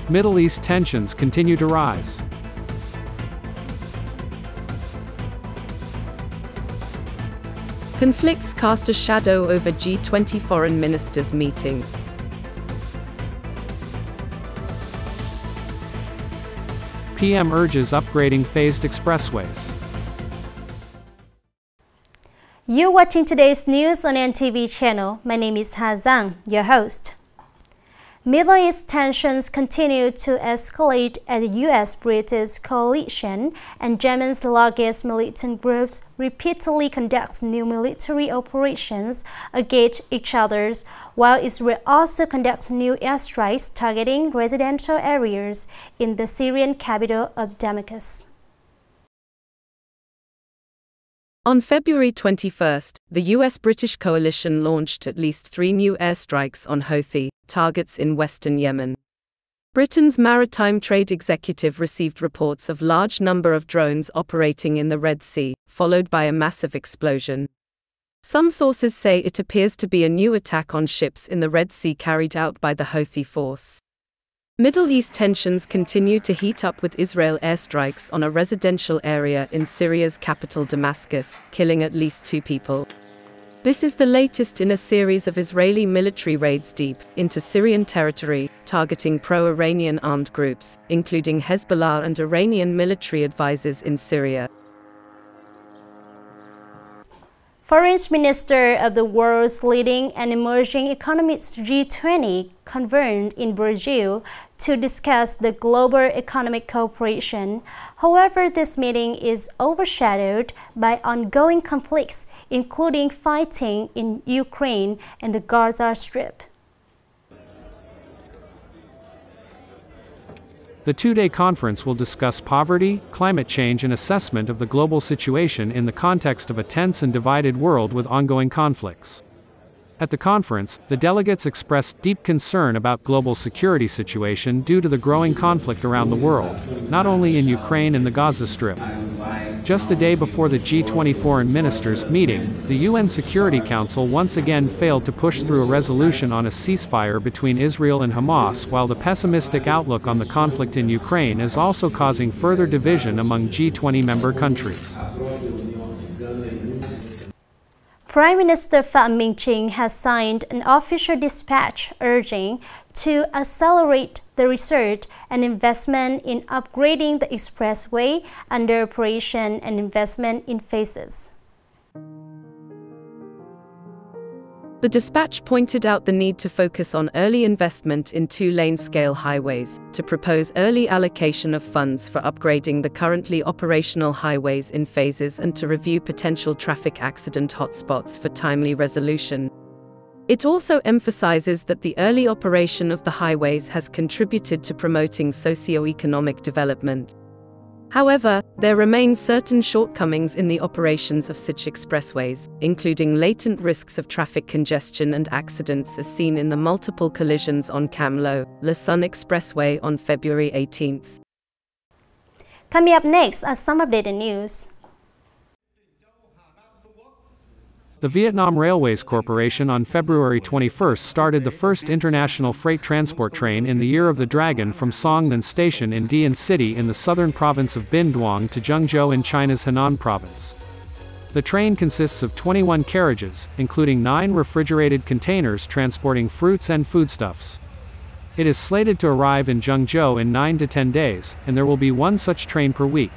Middle East tensions continue to rise. Conflicts cast a shadow over G20 foreign ministers meeting. PM urges upgrading phased expressways. You're watching today's news on NTV channel. My name is Ha Zhang, your host. Middle East tensions continue to escalate as the U.S.-British coalition and Yemen's largest militant groups repeatedly conduct new military operations against each other, while Israel also conducts new airstrikes targeting residential areas in the Syrian capital of Damascus. On February 21st, the US-British coalition launched at least 3 new airstrikes on Houthi targets in western Yemen. Britain's Maritime Trade Executive received reports of large number of drones operating in the Red Sea, followed by a massive explosion. Some sources say it appears to be a new attack on ships in the Red Sea carried out by the Houthi force. Middle East tensions continue to heat up with Israel airstrikes on a residential area in Syria's capital Damascus, killing at least 2 people. This is the latest in a series of Israeli military raids deep into Syrian territory, targeting pro-Iranian armed groups, including Hezbollah and Iranian military advisors in Syria. Foreign Minister of the world's leading and emerging economies G20 convened in Brazil to discuss the global economic cooperation. However, this meeting is overshadowed by ongoing conflicts, including fighting in Ukraine and the Gaza Strip. The 2-day conference will discuss poverty, climate change, and assessment of the global situation in the context of a tense and divided world with ongoing conflicts. At the conference, the delegates expressed deep concern about global security situation due to the growing conflict around the world, not only in Ukraine and the Gaza Strip. Just a day before the G20 foreign ministers meeting, the UN Security Council once again failed to push through a resolution on a ceasefire between Israel and Hamas, while the pessimistic outlook on the conflict in Ukraine is also causing further division among G20 member countries. Prime Minister Phạm Minh Chính has signed an official dispatch urging to accelerate the research and investment in upgrading the expressway under operation and investment in phases. The dispatch pointed out the need to focus on early investment in 2-lane scale highways, to propose early allocation of funds for upgrading the currently operational highways in phases, and to review potential traffic accident hotspots for timely resolution. It also emphasizes that the early operation of the highways has contributed to promoting socio-economic development. However, there remain certain shortcomings in the operations of such expressways, including latent risks of traffic congestion and accidents as seen in the multiple collisions on Cam Lo, La Sun Expressway on February 18th. Coming up next are some updated news. The Vietnam Railways Corporation on February 21st started the first international freight transport train in the Year of the Dragon from Song Nan Station in Dien City in the southern province of Binh Duong to Zhengzhou in China's Henan province. The train consists of 21 carriages, including 9 refrigerated containers transporting fruits and foodstuffs. It is slated to arrive in Zhengzhou in 9 to 10 days, and there will be 1 such train per week.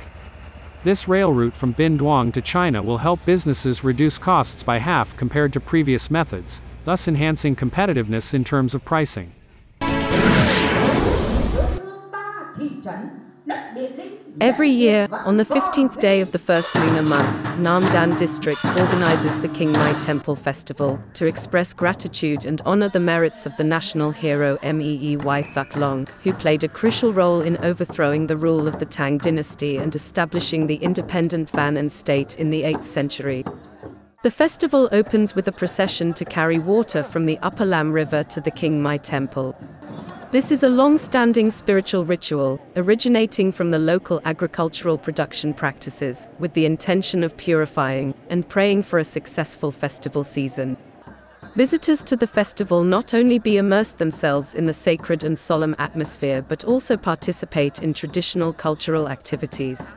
This rail route from Binh Duong to China will help businesses reduce costs by half compared to previous methods, thus enhancing competitiveness in terms of pricing. Every year, on the 15th day of the first lunar month, Nam Dan District organizes the King Mai Temple Festival to express gratitude and honor the merits of the national hero Mee Thuc Long, who played a crucial role in overthrowing the rule of the Tang dynasty and establishing the independent Van An state in the 8th century. The festival opens with a procession to carry water from the Upper Lam River to the King Mai Temple. This is a long-standing spiritual ritual, originating from the local agricultural production practices, with the intention of purifying and praying for a successful festival season. Visitors to the festival not only immerse themselves in the sacred and solemn atmosphere but also participate in traditional cultural activities.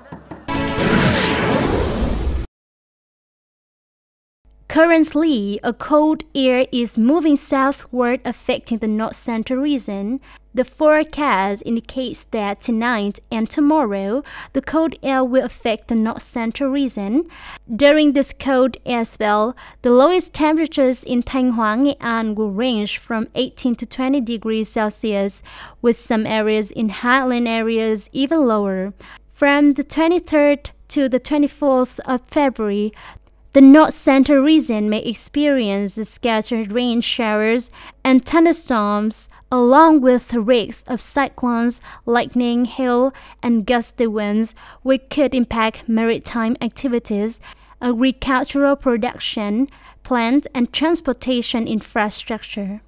Currently, a cold air is moving southward, affecting the north central region. The forecast indicates that tonight and tomorrow, the cold air will affect the north central region. During this cold air spell, the lowest temperatures in Thanh, Nghệ An will range from 18 to 20 degrees Celsius, with some areas in highland areas even lower. From the 23rd to the 24th of February, the north central region may experience scattered rain showers and thunderstorms, along with the risk of cyclones, lightning, hail, and gusty winds, which could impact maritime activities, agricultural production, plant and transportation infrastructure.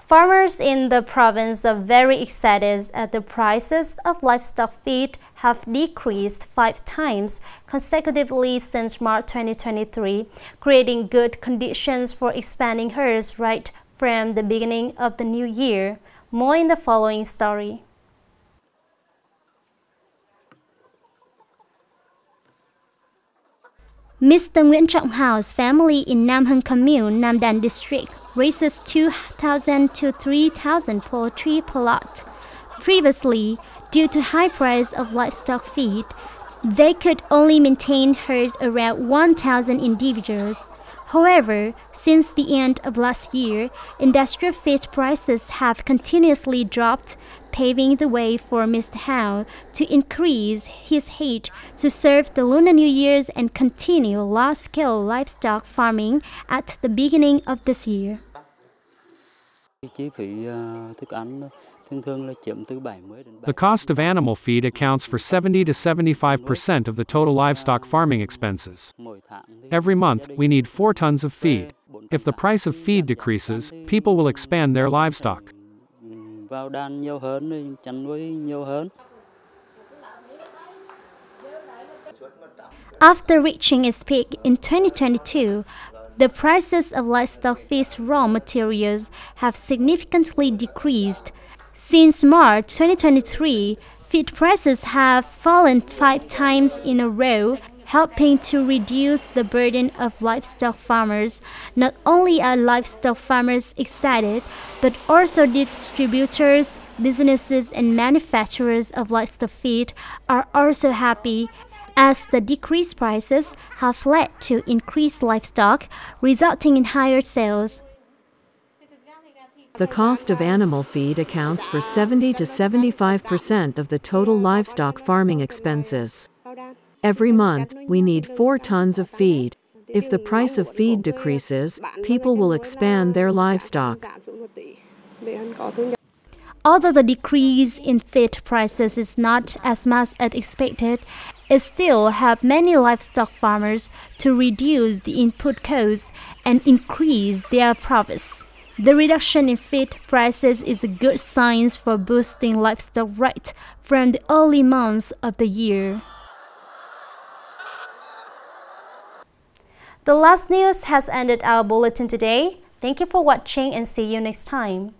Farmers in the province are very excited as the prices of livestock feed have decreased 5 times consecutively since March 2023, creating good conditions for expanding herds right from the beginning of the new year. More in the following story. Mr. Nguyễn Trọng Hào family in Nam Hưng Commune, Nam Dan District, raises 2,000 to 3,000 poultry per lot. Previously, due to high price of livestock feed, they could only maintain herds around 1,000 individuals. However, since the end of last year, industrial feed prices have continuously dropped, paving the way for Mr. Howe to increase his herd to serve the Lunar New Year's and continue large-scale livestock farming at the beginning of this year. The cost of animal feed accounts for 70 to 75% of the total livestock farming expenses. Every month, we need 4 tons of feed. If the price of feed decreases, people will expand their livestock. After reaching its peak in 2022, the prices of livestock feed raw materials have significantly decreased. Since March 2023, feed prices have fallen 5 times in a row, helping to reduce the burden of livestock farmers. Not only are livestock farmers excited, but also distributors, businesses, and manufacturers of livestock feed are also happy, as the decreased prices have led to increased livestock, resulting in higher sales. The cost of animal feed accounts for 70 to 75% of the total livestock farming expenses. Every month, we need 4 tons of feed. If the price of feed decreases, people will expand their livestock. Although the decrease in feed prices is not as much as expected, it still helps many livestock farmers to reduce the input costs and increase their profits. The reduction in feed prices is a good sign for boosting livestock right from the early months of the year. The last news has ended our bulletin today. Thank you for watching and see you next time.